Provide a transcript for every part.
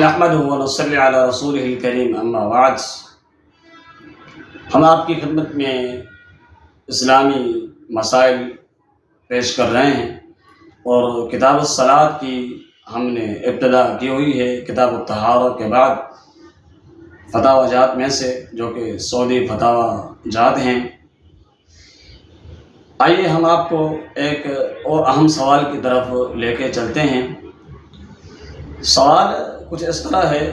نحمدہ و نصلی علی رسولہ الکریم اما بعد۔ ہم آپ کی خدمت میں اسلامی مسائل پیش کر رہے ہیں اور کتاب الصلاۃ کی ہم نے ابتدا کی ہوئی ہے کتاب الطہارہ کے بعد فتاوی جات میں سے، جو کہ سعودی فتاوی جات ہیں۔ آئیے ہم آپ کو ایک اور اہم سوال کی طرف لے کے چلتے ہیں۔ سوال کچھ اس طرح ہے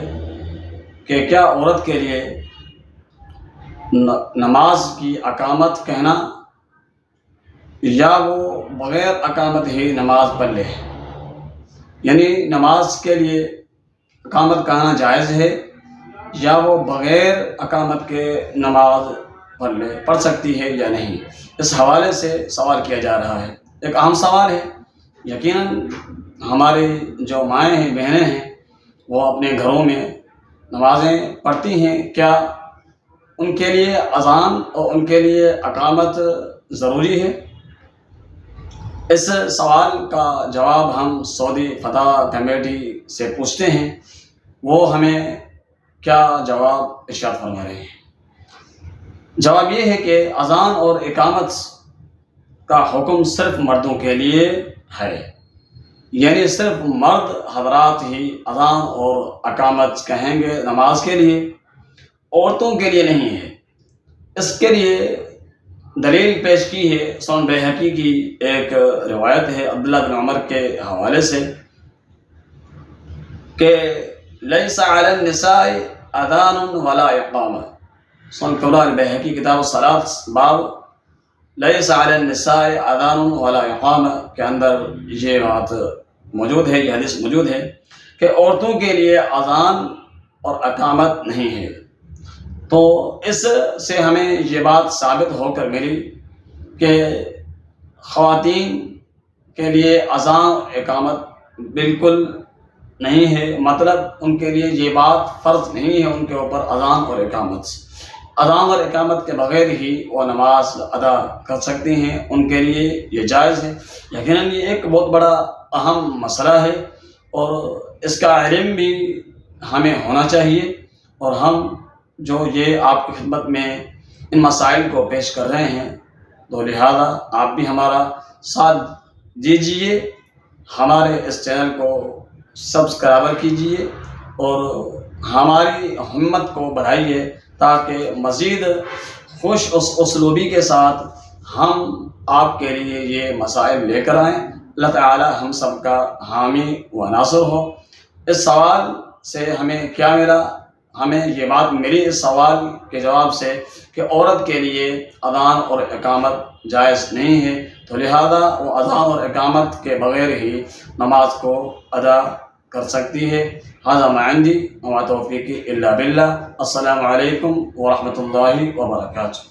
کہ کیا عورت کے لیے نماز کی اقامت کہنا یا وہ بغیر اقامت ہی نماز پڑھ لے، یعنی نماز کے لیے اقامت کہنا جائز ہے یا وہ بغیر اقامت کے نماز پڑھ سکتی ہے یا نہیں، اس حوالے سے سوال کیا جا رہا ہے۔ ایک اہم سوال ہے۔ یقیناً ہماری جو مائیں ہیں، بہنیں ہیں، وہ اپنے گھروں میں نمازیں پڑھتی ہیں، کیا ان کے لیے اذان اور ان کے لیے اقامت ضروری ہے؟ اس سوال کا جواب ہم سعودی فتویٰ کمیٹی سے پوچھتے ہیں، وہ ہمیں کیا جواب ارشاد فرما رہے ہیں۔ جواب یہ ہے کہ اذان اور اقامت کا حکم صرف مردوں کے لیے ہے، یعنی صرف مرد حضرات ہی اذان اور اقامت کہیں گے نماز کے لیے، عورتوں کے لیے نہیں ہے۔ اس کے لیے دلیل پیش کی ہے سنن بیہقی کی ایک روایت ہے عبداللہ بن عمر کے حوالے سے کہ لیس علی النساء اذان ولا اقامہ، سنن کبریٰ بیہقی کتاب الصلاۃ باب لیس علی النساء اذان ولا اقامہ کے اندر یہ بات موجود ہے، یہ حدیث موجود ہے کہ عورتوں کے لیے اذان اور اقامت نہیں ہے۔ تو اس سے ہمیں یہ بات ثابت ہو کر ملی کہ خواتین کے لیے اذان اور اقامت بالکل نہیں ہے، مطلب ان کے لیے یہ بات فرض نہیں ہے ان کے اوپر اذان اور اقامت۔ اذان اور اقامت کے بغیر ہی وہ نماز ادا کر سکتی ہیں، ان کے لیے یہ جائز ہے۔ یقیناً یہ ایک بہت بڑا اہم مسئلہ ہے اور اس کا علم بھی ہمیں ہونا چاہیے، اور ہم جو یہ آپ کی خدمت میں ان مسائل کو پیش کر رہے ہیں، تو لہذا آپ بھی ہمارا ساتھ دیجیے، ہمارے اس چینل کو سبسکرائب کیجیے اور ہماری ہمت کو بڑھائیے تاکہ مزید خوش اسلوبی کے ساتھ ہم آپ کے لیے یہ مسائل لے کر آئیں۔ اللہ تعالی ہم سب کا حامی و ناصر ہو۔ اس سوال سے ہمیں کیا ملا؟ ہمیں یہ بات ملی اس سوال کے جواب سے کہ عورت کے لیے اذان اور اقامت جائز نہیں ہے، تو لہذا وہ اذان اور اقامت کے بغیر ہی نماز کو ادا کر سکتی ہے۔ ھذا ما عندی وما توفیقی الا باللہ۔ السلام علیکم ورحمۃ اللہ وبرکاتہ۔